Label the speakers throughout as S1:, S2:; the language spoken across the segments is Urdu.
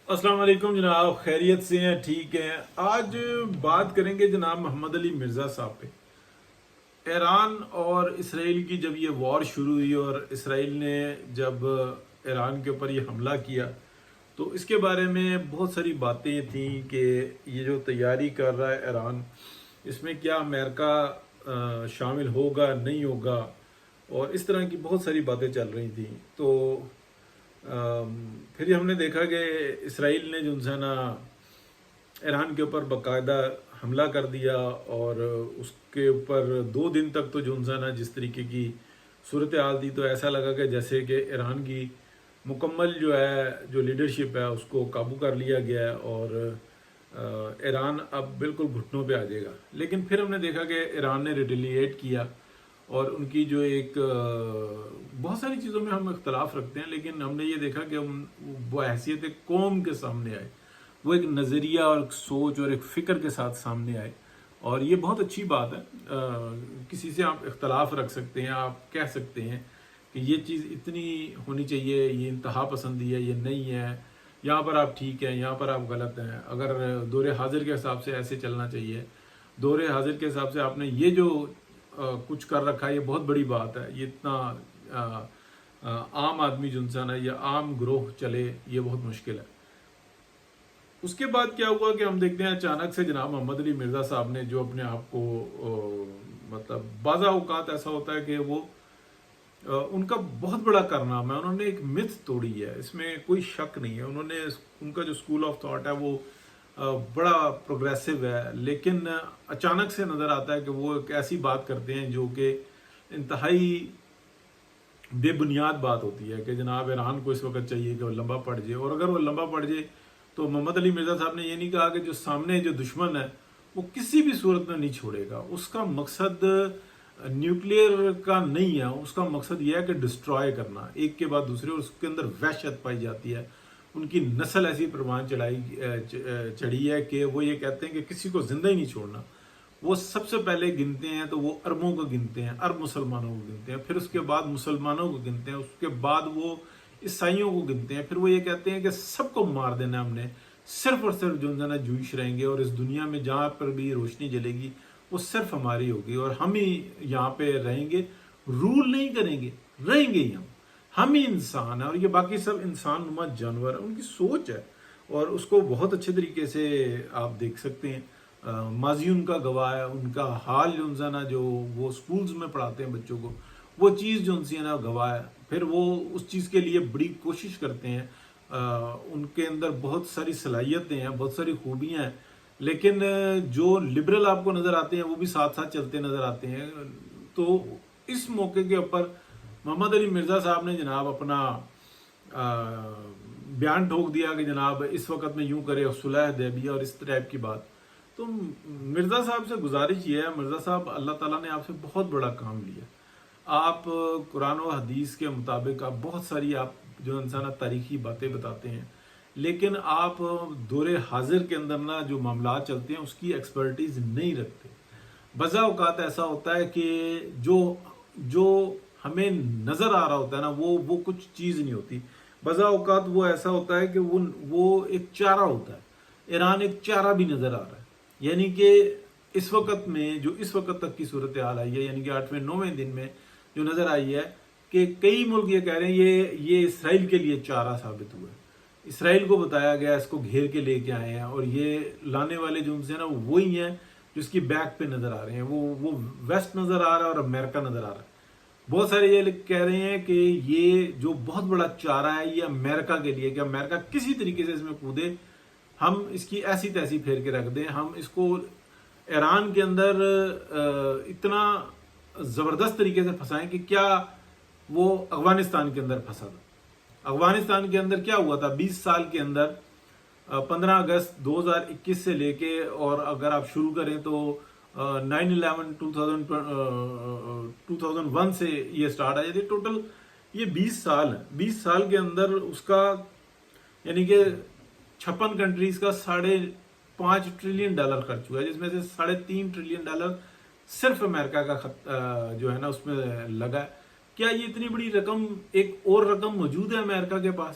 S1: السلام علیکم جناب، خیریت سے ہیں؟ ٹھیک ہیں؟ آج بات کریں گے جناب محمد علی مرزا صاحب پہ۔ ایران اور اسرائیل کی جب یہ وار شروع ہوئی اور اسرائیل نے جب ایران کے اوپر یہ حملہ کیا تو اس کے بارے میں بہت ساری باتیں تھیں کہ یہ جو تیاری کر رہا ہے ایران، اس میں کیا امریکہ شامل ہوگا نہیں ہوگا، اور اس طرح کی بہت ساری باتیں چل رہی تھیں۔ تو پھر ہم نے دیکھا کہ اسرائیل نے جو ہے نا ایران کے اوپر باقاعدہ حملہ کر دیا، اور اس کے اوپر 2 دن تک تو جو ہے نا جس طریقے کی صورتحال تھی تو ایسا لگا کہ جیسے کہ ایران کی مکمل جو لیڈرشپ ہے اس کو قابو کر لیا گیا ہے اور ایران اب بالکل گھٹنوں پہ آ جائے گا۔ لیکن پھر ہم نے دیکھا کہ ایران نے ریٹیلیٹ کیا، اور ان کی جو ایک بہت ساری چیزوں میں ہم اختلاف رکھتے ہیں، لیکن ہم نے یہ دیکھا کہ وہ حیثیت قوم کے سامنے آئے، وہ ایک نظریہ اور ایک سوچ اور ایک فکر کے ساتھ سامنے آئے، اور یہ بہت اچھی بات ہے۔ کسی سے آپ اختلاف رکھ سکتے ہیں، آپ کہہ سکتے ہیں کہ یہ چیز اتنی ہونی چاہیے، یہ انتہا پسندی ہے، یہ نہیں ہے، یہاں پر آپ ٹھیک ہیں، یہاں پر آپ غلط ہیں، اگر دور حاضر کے حساب سے ایسے چلنا چاہیے، دور حاضر کے حساب سے آپ نے یہ جو کچھ کر رکھا ہے یہ بہت بڑی بات ہے، یہ اتنا عام آدمی جو انسان ہے یا عام گروہ چلے یہ بہت مشکل ہے۔ اس کے بعد کیا ہوا کہ ہم دیکھتے ہیں اچانک سے جناب محمد علی مرزا صاحب نے جو اپنے آپ کو مطلب بعض اوقات ایسا ہوتا ہے کہ وہ ان کا بہت بڑا کارنامہ ہے، انہوں نے ایک متھ توڑی ہے، اس میں کوئی شک نہیں ہے۔ ان کا جو اسکول آف تھاٹ ہے وہ بڑا پروگریسو ہے، لیکن اچانک سے نظر آتا ہے کہ وہ ایک ایسی بات کرتے ہیں جو کہ انتہائی بے بنیاد بات ہوتی ہے کہ جناب ایران کو اس وقت چاہیے کہ وہ لمبا پڑ جائے، اور اگر وہ لمبا پڑ جائے تو محمد علی مرزا صاحب نے یہ نہیں کہا کہ جو سامنے جو دشمن ہے وہ کسی بھی صورت میں نہیں چھوڑے گا، اس کا مقصد نیوکلیئر کا نہیں ہے، اس کا مقصد یہ ہے کہ ڈسٹرائے کرنا ایک کے بعد دوسرے، اور اس کے اندر وحشت پائی جاتی ہے۔ ان کی نسل ایسی پروان چڑھی ہے کہ وہ یہ کہتے ہیں کہ کسی کو زندہ ہی نہیں چھوڑنا۔ وہ سب سے پہلے گنتے ہیں تو وہ اربوں کو گنتے ہیں، ارب مسلمانوں کو گنتے ہیں، پھر اس کے بعد مسلمانوں کو گنتے ہیں، اس کے بعد وہ عیسائیوں کو گنتے ہیں، پھر وہ یہ کہتے ہیں کہ سب کو مار دینا ہم نے، صرف اور صرف جو ہے نا جوئش رہیں گے، اور اس دنیا میں جہاں پر بھی روشنی جلے گی وہ صرف ہماری ہوگی، اور ہم ہی یہاں پہ رہیں گے، رول نہیں کریں گے، رہیں گے ہی ہم ہی انسان ہیں، اور یہ باقی سب انسان نما جانور ہیں۔ ان کی سوچ ہے اور اس کو بہت اچھے طریقے سے آپ دیکھ سکتے ہیں، ماضی ان کا گواہ ہے، ان کا حال جو ہے نا جو وہ سکولز میں پڑھاتے ہیں بچوں کو، وہ چیز جو ان سے نا گواہ ہے، پھر وہ اس چیز کے لیے بڑی کوشش کرتے ہیں، ان کے اندر بہت ساری صلاحیتیں ہیں، بہت ساری خوبیاں ہیں، لیکن جو لبرل آپ کو نظر آتے ہیں وہ بھی ساتھ ساتھ چلتے نظر آتے ہیں۔ تو اس موقع کے اوپر محمد علی مرزا صاحب نے جناب اپنا بیان ٹھوک دیا کہ جناب اس وقت میں یوں کرے، صلح حدیبیہ اور اس ٹائپ کی بات۔ تو مرزا صاحب سے گزارش یہ ہے، مرزا صاحب اللہ تعالیٰ نے آپ سے بہت بڑا کام لیا، آپ قرآن و حدیث کے مطابق آپ بہت ساری آپ جو انسان تاریخی باتیں بتاتے ہیں، لیکن آپ دور حاضر کے اندر نا جو معاملات چلتے ہیں اس کی ایکسپرٹیز نہیں رکھتے۔ بعض اوقات ایسا ہوتا ہے کہ جو ہمیں نظر آ رہا ہوتا ہے نا وہ کچھ چیز نہیں ہوتی، بعض اوقات وہ ایسا ہوتا ہے کہ وہ ایک چارہ ہوتا ہے، ایران ایک چارہ بھی نظر آ رہا ہے، یعنی کہ اس وقت میں جو اس وقت تک کی صورتحال آئی ہے، یعنی کہ 8ویں 9ویں دن میں جو نظر آئی ہے کہ کئی ملک یہ کہہ رہے ہیں یہ اسرائیل کے لیے چارہ ثابت ہوا ہے، اسرائیل کو بتایا گیا، اس کو گھیر کے لے کے آئے ہیں، اور یہ لانے والے جو ان سے نا وہی ہیں جو اس کی بیک پہ نظر آ رہے ہیں، وہ ویسٹ نظر آ رہا ہے اور امریکہ نظر آ رہا ہے۔ بہت سارے یہ کہہ رہے ہیں کہ یہ جو بہت بڑا چارہ ہے یہ امریکہ کے لیے، کہ امریکہ کسی طریقے سے اس میں کودے، ہم اس کی ایسی تیسی پھیر کے رکھ دیں، ہم اس کو ایران کے اندر اتنا زبردست طریقے سے پھنسائیں کہ کیا وہ افغانستان کے اندر پھنسا تھا۔ افغانستان کے اندر کیا ہوا تھا 20 سال کے اندر، 15 اگست 2021 سے لے کے، اور اگر آپ شروع کریں تو 9/11 2001 سے یہ سٹارٹ آئی تھی، ٹوٹل یہ 20 سال ہے، 20 سال کے اندر اس کا یعنی کہ 56 کنٹریز کا $5.5 ٹریلین خرچ ہوا ہے، جس میں سے $3.5 ٹریلین صرف امریکہ کا جو ہے نا اس میں لگا ہے۔ کیا یہ اتنی بڑی رقم، ایک اور رقم موجود ہے امریکہ کے پاس؟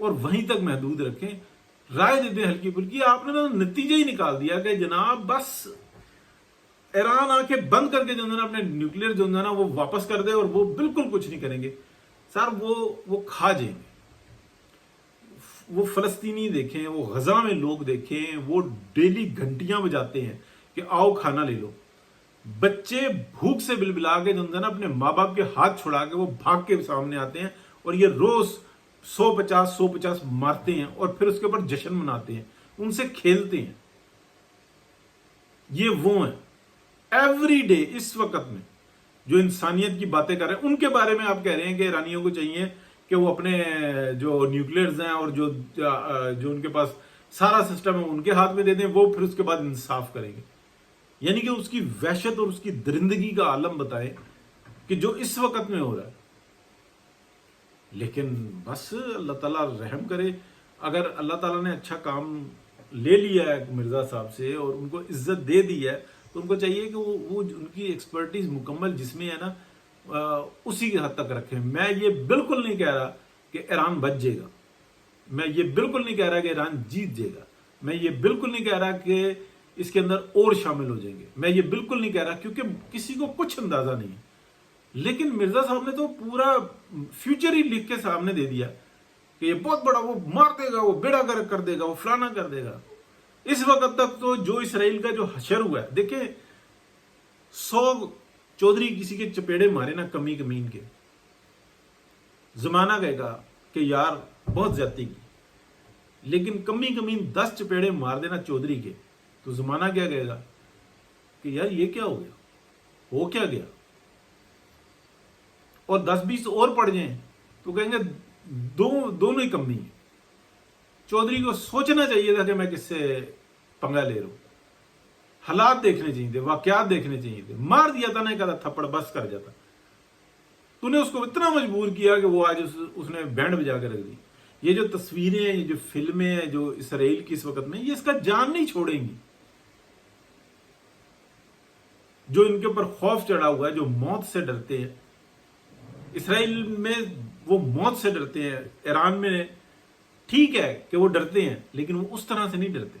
S1: اور وہیں تک محدود رکھیں. رائے دیتے ہیں ہلکی پھلکی. آپ نے نتیجہ ہی نکال دیا کہ جناب بس ایران آنکھیں بند کر کے جو ہے نا اپنے نیوکلیر جو ہے نا وہ واپس کر دے اور وہ بالکل کچھ نہیں کریں گے. سر وہ کھا جائیں گے. وہ فلسطینی دیکھیں, وہ غزہ میں لوگ دیکھیں, وہ ڈیلی گھنٹیاں بجاتے ہیں کہ آؤ کھانا لے لو. بچے بھوک سے بلبلا کے جو ہے نا اپنے ماں باپ کے ہاتھ چھڑا کے وہ بھاگ کے سامنے آتے ہیں اور یہ روز 150 مارتے ہیں اور پھر اس کے اوپر جشن مناتے ہیں, ان سے کھیلتے ہیں. یہ وہ ہیں ایوری ڈے اس وقت میں جو انسانیت کی باتیں کر رہے ہیں. ان کے بارے میں آپ کہہ رہے ہیں کہ ایرانیوں کو چاہیے کہ وہ اپنے جو نیوکلیئرز ہیں اور جو ان کے پاس سارا سسٹم ہے ان کے ہاتھ میں دے دیں, وہ پھر اس کے بعد انصاف کریں گے. یعنی کہ اس کی وحشت اور اس کی درندگی کا عالم بتائیں کہ جو اس وقت میں ہو رہا ہے. لیکن بس اللہ تعالیٰ رحم کرے. اگر اللہ تعالیٰ نے اچھا کام لے لیا ہے مرزا صاحب سے اور ان کو عزت دے دی ہے تو ان کو چاہیے کہ وہ ان کی ایکسپرٹیز مکمل جس میں ہے نا اسی کی حد تک رکھیں. میں یہ بالکل نہیں کہہ رہا کہ ایران بچ جائے گا. میں یہ بالکل نہیں کہہ رہا کہ ایران جیت جائے گا. میں یہ بالکل نہیں کہہ رہا کہ اس کے اندر اور شامل ہو جائیں گے. میں یہ بالکل نہیں کہہ رہا کیونکہ کسی کو کچھ اندازہ نہیں ہے. لیکن مرزا صاحب نے تو پورا فیوچر ہی لکھ کے سامنے دے دیا کہ یہ بہت بڑا وہ مار دے گا, وہ بیڑا گرک کر دے گا, وہ فلانا کر دے گا. اس وقت تک تو جو اسرائیل کا جو حشر ہوا ہے, دیکھیں 100 چودھری کسی کے چپیڑے مارے نا کمی کمین کے, زمانہ کہے گا کہ یار بہت زیادتی کی. لیکن کمی کمین 10 چپیڑے مار دینا چودھری کے تو زمانہ کیا کہے گا کہ یار یہ کیا ہو گیا, ہو کیا گیا. اور 10-20 اور پڑ جائیں تو کہیں گے دونوں ہی کمی ہیں. چودھری کو سوچنا چاہیے تھا کہ میں کس سے پنگا لے رہا ہوں. حالات دیکھنے چاہیے تھے, واقعات دیکھنے چاہیے تھے. مار دیا تھا, نہیں کہا تھپڑ بس کر جاتا. تو نے اس کو اتنا مجبور کیا کہ وہ آج اس نے بینڈ بجا کے رکھ دی. یہ جو تصویریں ہیں, یہ جو فلمیں ہیں جو اسرائیل کی اس وقت میں, یہ اس کا جان نہیں چھوڑیں گی. جو ان کے اوپر خوف چڑھا ہوا ہے, جو موت سے ڈرتے ہیں. اسرائیل میں وہ موت سے ڈرتے ہیں. ایران میں ٹھیک ہے کہ وہ ڈرتے ہیں لیکن وہ اس طرح سے نہیں ڈرتے.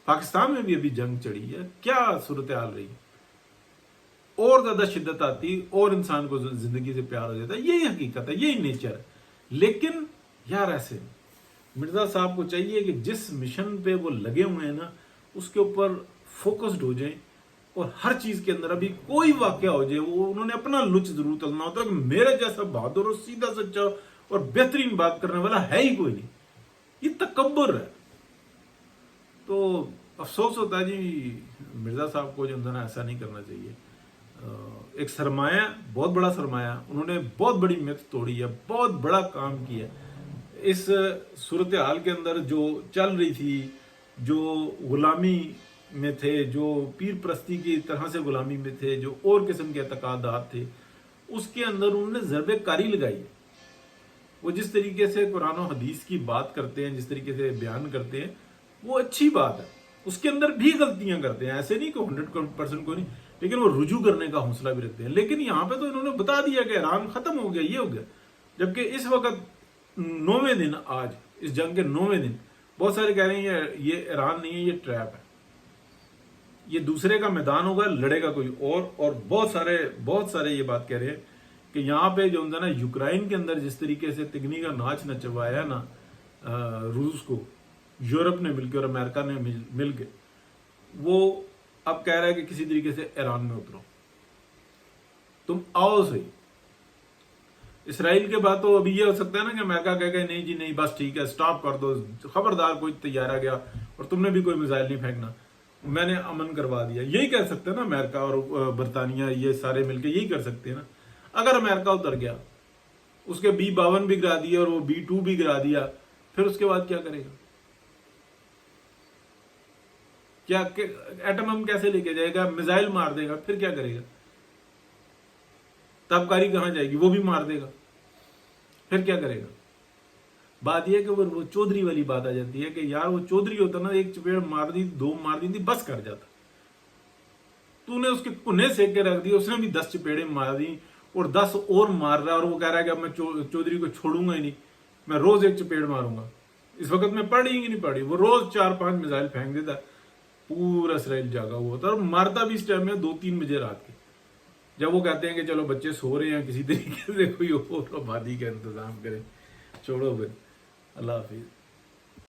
S1: پاکستان میں بھی ابھی جنگ چڑھی ہے, کیا صورتحال رہی ہے. اور زیادہ شدت آتی اور انسان کو زندگی سے پیار ہو جاتا ہے. یہی حقیقت ہے, یہی نیچر ہے. لیکن یار ایسے مرزا صاحب کو چاہیے کہ جس مشن پہ وہ لگے ہوئے ہیں نا اس کے اوپر فوکسڈ ہو جائیں. اور ہر چیز کے اندر ابھی کوئی واقعہ ہو جائے وہ انہوں نے اپنا لچ ضرور تلنا ہوتا ہے کہ میرے جیسا بہادر اور سیدھا سچا اور بہترین بات کرنے والا ہے ہی کوئی نہیں. یہ تکبر ہے. تو افسوس ہوتا ہے جی مرزا صاحب کو جو ہے ایسا نہیں کرنا چاہیے. ایک سرمایہ, بہت بڑا سرمایہ, انہوں نے بہت بڑی میتھ توڑی ہے, بہت بڑا کام کیا. اس صورتحال کے اندر جو چل رہی تھی, جو غلامی میں تھے, جو پیر پرستی کی طرح سے غلامی میں تھے, جو اور قسم کے اعتقادات تھے, اس کے اندر انہوں نے ضرب کاری لگائی. وہ جس طریقے سے قرآن و حدیث کی بات کرتے ہیں, جس طریقے سے بیان کرتے ہیں, وہ اچھی بات ہے. اس کے اندر بھی غلطیاں کرتے ہیں, ایسے نہیں کہ 100% کو نہیں, لیکن وہ رجوع کرنے کا حوصلہ بھی رکھتے ہیں. لیکن یہاں پہ تو انہوں نے بتا دیا کہ ایران ختم ہو گیا, یہ ہو گیا. جبکہ اس وقت 9ویں دن, آج اس جنگ کے 9ویں دن, بہت سارے کہہ رہے ہیں یہ ایران نہیں ہے, یہ ٹریپ ہے, یہ دوسرے کا میدان ہوگا, لڑے گا کوئی اور بہت سارے یہ بات کہہ رہے ہیں کہ یہاں پہ جو نا یوکرائن کے اندر جس طریقے سے تگنی کا ناچ نچوایا نا روس کو, یورپ نے مل کے اور امریکہ نے مل کے, وہ اب کہہ رہا ہے کہ کسی طریقے سے ایران میں اترو, تم آؤ صحیح. اسرائیل کے بعد تو ابھی یہ ہو سکتا ہے نا کہ امریکہ کہے گا نہیں جی نہیں بس ٹھیک ہے, سٹاپ کر دو, خبردار کوئی طیارہ گیا اور تم نے بھی کوئی میزائل نہیں پھینکنا, میں نے امن کروا دیا. یہی کہہ سکتے ہیں نا امریکہ اور برطانیہ, یہ سارے مل کے یہی کر سکتے ہیں نا. اگر امریکہ اتر گیا, اس کے B-52 بھی گرا دیا اور وہ B-2 بھی گرا دیا, پھر اس کے بعد کیا کرے گا؟ کیا ایٹم ہم کیسے لے کے جائے گا؟ میزائل مار دے گا, پھر کیا کرے گا؟ تابکاری کہاں جائے گی؟ وہ بھی مار دے گا, پھر کیا کرے گا؟ بات یہ کہ وہ چودھری والی بات آ جاتی ہے کہ یار وہ چودھری ہوتا نا, ایک چپیڑ مار دی, 2 مار دی تھی, بس کر جاتا. تو نے اس کے کنے سیک کے رکھ دی, اس نے بھی 10 چپیڑے مار دی اور 10 اور مار رہا ہے, اور وہ کہہ رہا ہے کہ اب میں چودھری کو چھوڑوں گا ہی نہیں. میں روز ایک چپیڑ ماروں گا. اس وقت میں پڑھ رہی نہیں پڑھ رہی, وہ روز 4-5 میزائل پھینک دیتا, پورا اسرائیل جاگا ہوا ہوتا, اور مارتا بھی اس ٹائم میں 2-3 بجے رات کے, جب وہ کہتے ہیں کہ چلو بچے سو رہے ہیں, کسی طریقے سے کوئی اور آبادی کا انتظام کریں. چھوڑو پھر, اللہ حافظ.